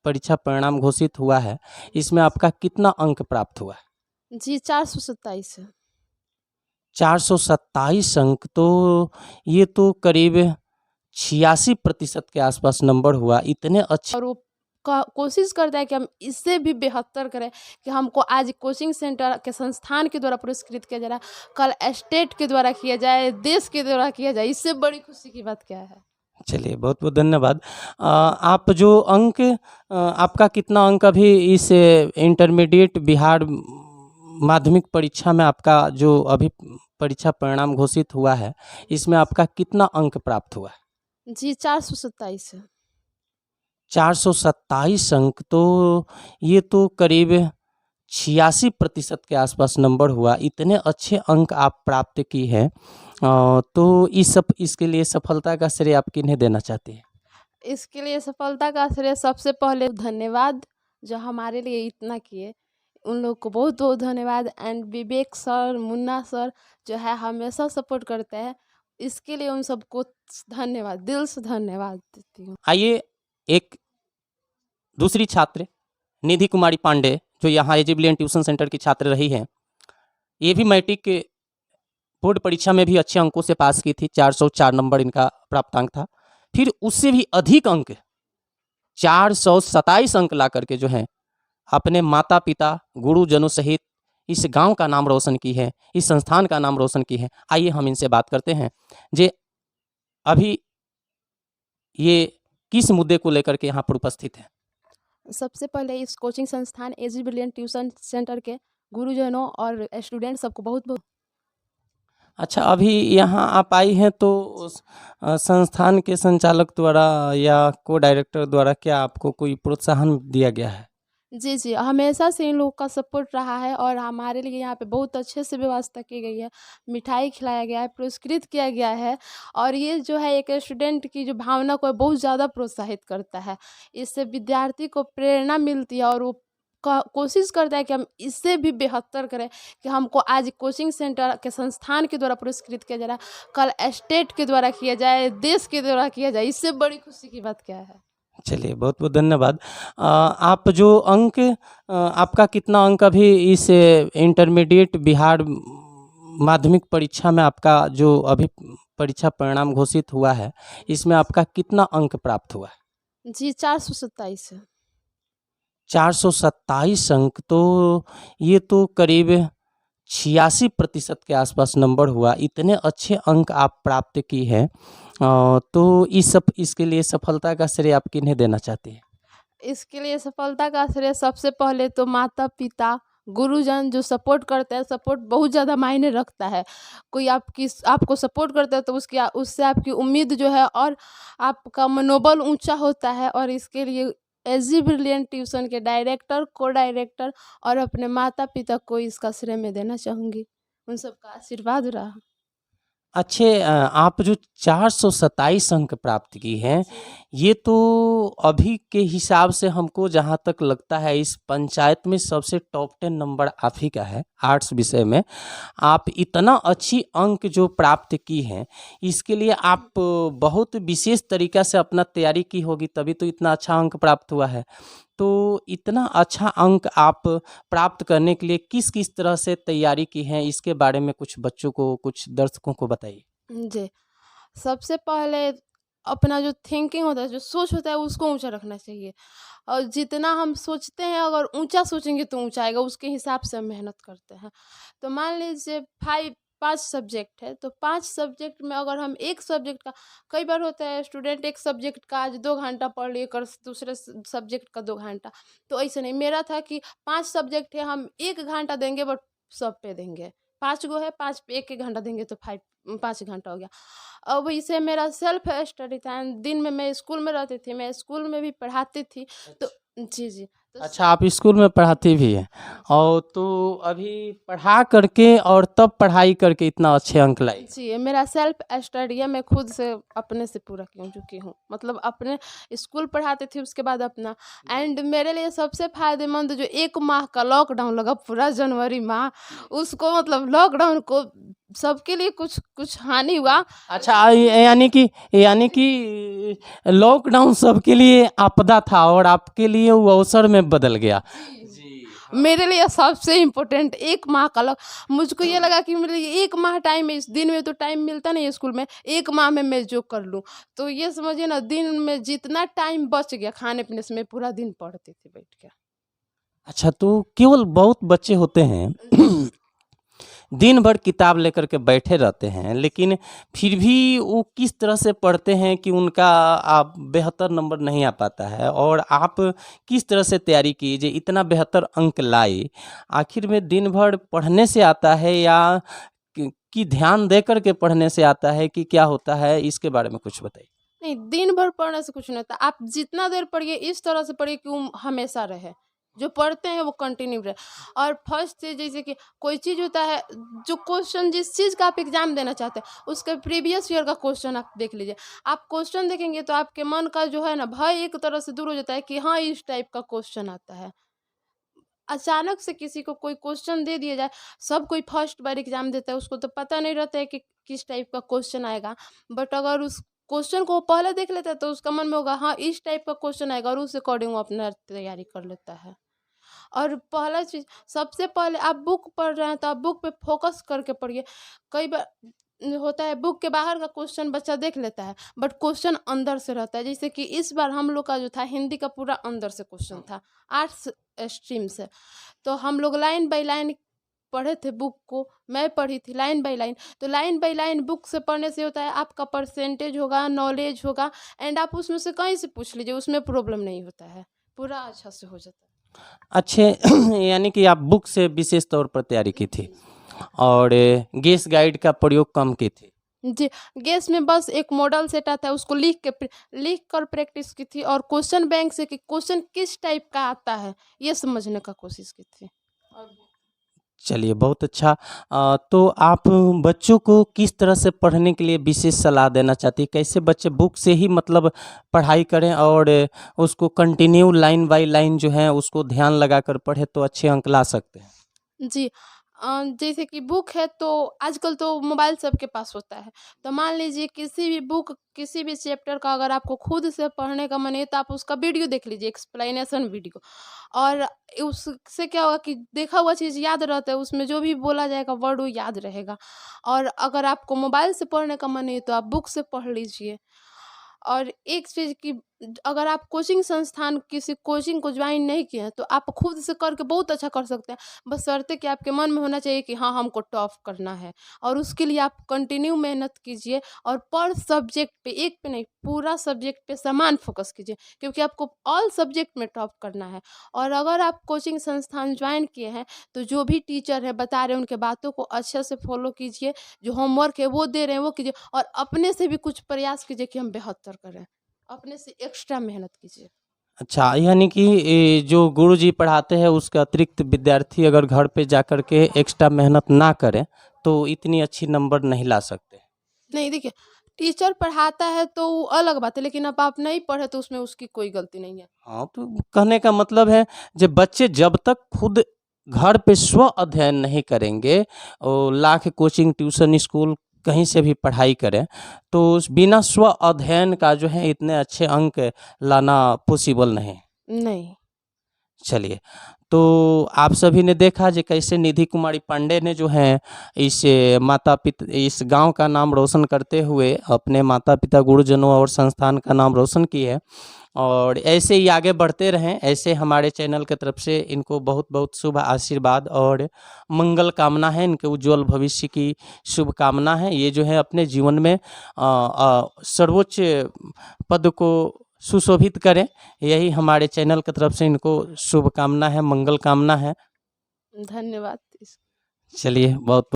परीक्षा परिणाम घोषित हुआ है, इसमें आपका कितना अंक प्राप्त हुआ? जी 427 है। 427 अंक, तो ये तो करीब 86% के आसपास नंबर हुआ। इतने अच्छे और वो कोशिश करता है कि हम इससे भी बेहतर करें, कि हमको आज कोचिंग सेंटर के संस्थान के द्वारा पुरस्कृत किया जा रहा है, कल स्टेट के द्वारा किया जाए, देश के द्वारा किया जाए। इससे बड़ी खुशी की बात क्या है? चलिए, बहुत-बहुत धन्यवाद। आप जो अंक आपका कितना अंक अभी इस इंटरमीडिएट बिहार माध्यमिक परीक्षा में आपका जो अभी परीक्षा परिणाम घोषित हुआ है, इसमें आपका कितना अंक प्राप्त हुआ? जी 427 है। 427 अंक, तो ये तो करीब 86% के आसपास नंबर हुआ। इतने अच्छे अंक आप प्राप्त की हैं, तो इसके लिए सफलता का श्रेय आप किन्हें देना चाहती हैं? इसके लिए सफलता का श्रेय सबसे पहले धन्यवाद, जो हमारे लिए इतना किए, उन लोग को बहुत बहुत धन्यवाद। And Vivek sir, Munna sir जो है हमेशा सपोर्ट करते हैं, इसके लिए उन सबको धन्यवाद, दिल से धन्यवाद देती हूँ। आइए, एक दूसरी छात्र निधि कुमारी पांडे, जो यहाँ एजिबलियन ट्यूशन सेंटर की छात्र रही हैं, ये भी मैट्रिक के बोर्ड परीक्षा में भी अच्छे अंकों से पास की थी। 404 नंबर इनका प्राप्तांक था। फिर उससे भी अधिक अंक 427 अंक ला करके जो है अपने माता पिता, गुरुजनों सहित इस गांव का नाम रोशन की है, इस संस्थान का नाम रोशन की है। आइए हम इनसे बात करते हैं, जे अभी ये किस मुद्दे को लेकर के यहाँ पर उपस्थित है। सबसे पहले इस कोचिंग संस्थान एजिबलियन ट्यूशन सेंटर के गुरुजनों और स्टूडेंट सबको बहुत बहुत अच्छा, अभी यहाँ आप आई हैं तो उस संस्थान के संचालक द्वारा या को डायरेक्टर द्वारा क्या आपको कोई प्रोत्साहन दिया गया है? जी, जी। हमेशा से इन लोगों का सपोर्ट रहा है और हमारे लिए यहाँ पे बहुत अच्छे से व्यवस्था की गई है। मिठाई खिलाया गया है, पुरस्कृत किया गया है और ये जो है एक स्टूडेंट की जो भावना को बहुत ज़्यादा प्रोत्साहित करता है। इससे विद्यार्थी को प्रेरणा मिलती है और वो कोशिश करता है कि हम इससे भी बेहतर करें, कि हमको आज कोचिंग सेंटर के संस्थान के द्वारा पुरस्कृत किया जा रहा है, कल स्टेट के द्वारा किया जाए, देश के द्वारा किया जाए। इससे बड़ी खुशी की बात क्या है? चलिए, बहुत-बहुत धन्यवाद। आप जो अंक आपका कितना अंक अभी इस इंटरमीडिएट बिहार माध्यमिक परीक्षा में आपका जो अभी परीक्षा परिणाम घोषित हुआ है, इसमें आपका कितना अंक प्राप्त हुआ? जी 427 है। 427 अंक, तो ये तो करीब 86% के आसपास नंबर हुआ। इतने अच्छे अंक आप प्राप्त की हैं, तो इसके लिए सफलता का श्रेय आप किन्हें देना चाहती हैं? इसके लिए सफलता का श्रेय सबसे पहले तो माता-पिता, गुरुजन जो सपोर्ट करते हैं, सपोर्ट बहुत ज़्यादा मायने रखता है। कोई आपको सपोर्ट करता है तो उससे आपकी उम्मीद जो है और आपका मनोबल ऊँचा होता है और इसके लिए एजी ब्रिलियंट ट्यूशन के डायरेक्टर, को-डायरेक्टर और अपने माता-पिता को इसका श्रेय मैं देना चाहूँगी। उन सबका आशीर्वाद रहा। अच्छे, आप जो 427 अंक प्राप्त की हैं, ये तो अभी के हिसाब से हमको जहाँ तक लगता है इस पंचायत में सबसे टॉप 10 नंबर आप ही का है आर्ट्स विषय में। आप इतना अच्छी अंक जो प्राप्त की हैं, इसके लिए आप बहुत विशेष तरीक़ा से अपना तैयारी की होगी, तभी तो इतना अच्छा अंक प्राप्त हुआ है। तो इतना अच्छा अंक आप प्राप्त करने के लिए किस-किस तरह से तैयारी की हैं, इसके बारे में कुछ बच्चों को, कुछ दर्शकों को बताइए? जी। सबसे पहले अपना जो थिंकिंग होता है, जो सोच होता है उसको ऊँचा रखना चाहिए और जितना हम सोचते हैं अगर ऊँचा सोचेंगे तो ऊँचा आएगा, उसके हिसाब से हम मेहनत करते हैं। तो मान लीजिए 5 सब्जेक्ट है, तो 5 सब्जेक्ट में अगर हम एक सब्जेक्ट का कई बार होता है स्टूडेंट एक सब्जेक्ट का आज 2 घंटा पढ़ लिए, कल दूसरे सब्जेक्ट का 2 घंटा। तो ऐसे नहीं, मेरा था कि 5 सब्जेक्ट है, हम 1 घंटा देंगे बट सब पे देंगे। 5 गो है, 5 पे 1-1 घंटा देंगे तो 5 घंटा हो गया। अब इसे मेरा सेल्फ स्टडी था एंड दिन में मैं स्कूल में रहती थी, मैं स्कूल में भी पढ़ाती थी। तो जी, जी। तो अच्छा, आप स्कूल में पढ़ाती भी हैं और तो अभी पढ़ा करके और तब पढ़ाई करके इतना अच्छे अंक लाई। जी, मेरा सेल्फ स्टडी है, मैं खुद से अपने से पूरा की चुकी हूँ। मतलब अपने स्कूल पढ़ाती थी उसके बाद अपना एंड मेरे लिए सबसे फ़ायदेमंद जो 1 माह का लॉकडाउन लगा पूरा जनवरी माह, उसको मतलब लॉकडाउन को सबके लिए कुछ कुछ हानि हुआ। अच्छा, यानी कि लॉकडाउन सबके लिए आपदा था और आपके लिए वो अवसर में बदल गया। जी, हाँ। मेरे लिए सबसे इम्पोर्टेंट 1 माह का मुझको ये लगा कि मेरे लिए 1 माह टाइम है, इस दिन में तो टाइम मिलता नहीं है स्कूल में, 1 माह में मैं जो कर लूँ। तो ये समझिए ना, दिन में जितना टाइम बच गया खाने-पीने से, मैं पूरा दिन पढ़ती थी बैठ के। अच्छा, तो केवल बहुत बच्चे होते हैं दिन भर किताब लेकर के बैठे रहते हैं, लेकिन फिर भी वो किस तरह से पढ़ते हैं कि उनका आप बेहतर नंबर नहीं आ पाता है, और आप किस तरह से तैयारी की जे इतना बेहतर अंक लाए? आखिर में दिन भर पढ़ने से आता है या कि ध्यान दे कर के पढ़ने से आता है, कि क्या होता है? इसके बारे में कुछ बताइए। नहीं, दिन भर पढ़ने से कुछ नहीं होता। आप जितना देर पढ़िए, इस तरह से पढ़िए कि वो हमेशा रहे। जो पढ़ते हैं वो कंटिन्यू रहे। और फर्स्ट से जैसे कि कोई चीज़ होता है, जो क्वेश्चन जिस चीज़ का आप एग्ज़ाम देना चाहते हैं, उसके प्रीवियस ईयर का क्वेश्चन आप देख लीजिए। आप क्वेश्चन देखेंगे तो आपके मन का जो है ना, भय एक तरह से दूर हो जाता है कि हाँ, इस टाइप का क्वेश्चन आता है। अचानक से किसी को कोई क्वेश्चन दे दिया जाए, सब कोई फर्स्ट बार एग्ज़ाम देता है, उसको तो पता नहीं रहता है कि किस टाइप का क्वेश्चन आएगा। बट अगर उस क्वेश्चन को वो पहले देख लेता है, तो उसका मन में होगा हाँ, इस टाइप का क्वेश्चन आएगा, और उस अकॉर्डिंग वो अपना तैयारी कर लेता है। और पहला चीज़, सबसे पहले आप बुक पढ़ रहे हैं तो आप बुक पे फ़ोकस करके पढ़िए। कई बार होता है बुक के बाहर का क्वेश्चन बच्चा देख लेता है, बट क्वेश्चन अंदर से रहता है। जैसे कि इस बार हम लोग का जो था, हिंदी का पूरा अंदर से क्वेश्चन था, आर्ट्स स्ट्रीम से। तो हम लोग लाइन बाय लाइन पढ़े थे बुक को, मैं पढ़ी थी लाइन बाय लाइन। तो लाइन बाय लाइन बुक से पढ़ने से होता है, आपका परसेंटेज होगा, नॉलेज होगा, एंड आप उसमें से कहीं से पूछ लीजिए, उसमें प्रॉब्लम नहीं होता है, पूरा अच्छा से हो जाता है। अच्छे यानी कि आप बुक से विशेष तौर पर तैयारी की थी और गेस गाइड का प्रयोग कम की थी। जी, गेस में बस एक मॉडल सेट आता है, उसको लिख कर प्रैक्टिस की थी, और क्वेश्चन बैंक से कि क्वेश्चन किस टाइप का आता है, ये समझने का कोशिश की थी। चलिए, बहुत अच्छा। तो आप बच्चों को किस तरह से पढ़ने के लिए विशेष सलाह देना चाहती हैं? कैसे बच्चे बुक से ही मतलब पढ़ाई करें और उसको कंटिन्यू लाइन बाय लाइन जो है उसको ध्यान लगाकर पढ़े तो अच्छे अंक ला सकते हैं? जी। जैसे कि बुक है तो आजकल तो मोबाइल सबके पास होता है। तो मान लीजिए किसी भी बुक, किसी भी चैप्टर का अगर आपको खुद से पढ़ने का मन है, तो आप उसका वीडियो देख लीजिए, एक्सप्लेनेशन वीडियो। और उससे क्या होगा कि देखा हुआ चीज़ याद रहता है, उसमें जो भी बोला जाएगा वर्ड वो याद रहेगा। और अगर आपको मोबाइल से पढ़ने का मन है तो आप बुक से पढ़ लीजिए। और एक चीज़ कि अगर आप कोचिंग संस्थान किसी कोचिंग को ज्वाइन नहीं किए हैं, तो आप खुद से करके बहुत अच्छा कर सकते हैं। बशर्ते कि आपके मन में होना चाहिए कि हाँ, हमको टॉप करना है, और उसके लिए आप कंटिन्यू मेहनत कीजिए, और पर सब्जेक्ट पे, एक पे नहीं, पूरा सब्जेक्ट पे समान फोकस कीजिए, क्योंकि आपको ऑल सब्जेक्ट में टॉप करना है। और अगर आप कोचिंग संस्थान ज्वाइन किए हैं, तो जो भी टीचर है बता रहे हैं, उनके बातों को अच्छे से फॉलो कीजिए। जो होमवर्क है वो दे रहे हैं वो कीजिए, और अपने से भी कुछ प्रयास कीजिए कि हम बेहतर करें। अपने से एक्स्ट्रा मेहनत कीजिए। अच्छा, यानी कि जो गुरुजी पढ़ाते हैं उसके अतिरिक्त विद्यार्थी अगर घर पे जाकर के एक्स्ट्रा मेहनत ना करें, तो इतनी अच्छी नंबर नहीं ला सकते। नहीं, देखिए, टीचर पढ़ाता है तो वो अलग बात है, लेकिन अब आप नहीं पढ़े तो उसमें उसकी कोई गलती नहीं है। हाँ, तो कहने का मतलब है जब बच्चे जब तक खुद घर पे स्व अध्ययन नहीं करेंगे और लाख कोचिंग ट्यूशन स्कूल कहीं से भी पढ़ाई करें, तो बिना स्व अध्ययन का जो है इतने अच्छे अंक लाना पॉसिबल नहीं। नहीं। चलिए, तो आप सभी ने देखा जे कैसे निधि कुमारी पांडे ने जो है इस इस गांव का नाम रोशन करते हुए अपने माता पिता गुरुजनों और संस्थान का नाम रोशन की है, और ऐसे ही आगे बढ़ते रहें। ऐसे हमारे चैनल की तरफ से इनको बहुत बहुत शुभ आशीर्वाद और मंगल कामना है, इनके उज्जवल भविष्य की शुभकामना है। ये जो है अपने जीवन में सर्वोच्च पद को सुशोभित करें, यही हमारे चैनल की तरफ से इनको शुभकामना है, मंगल कामना है। धन्यवाद। चलिए, बहुत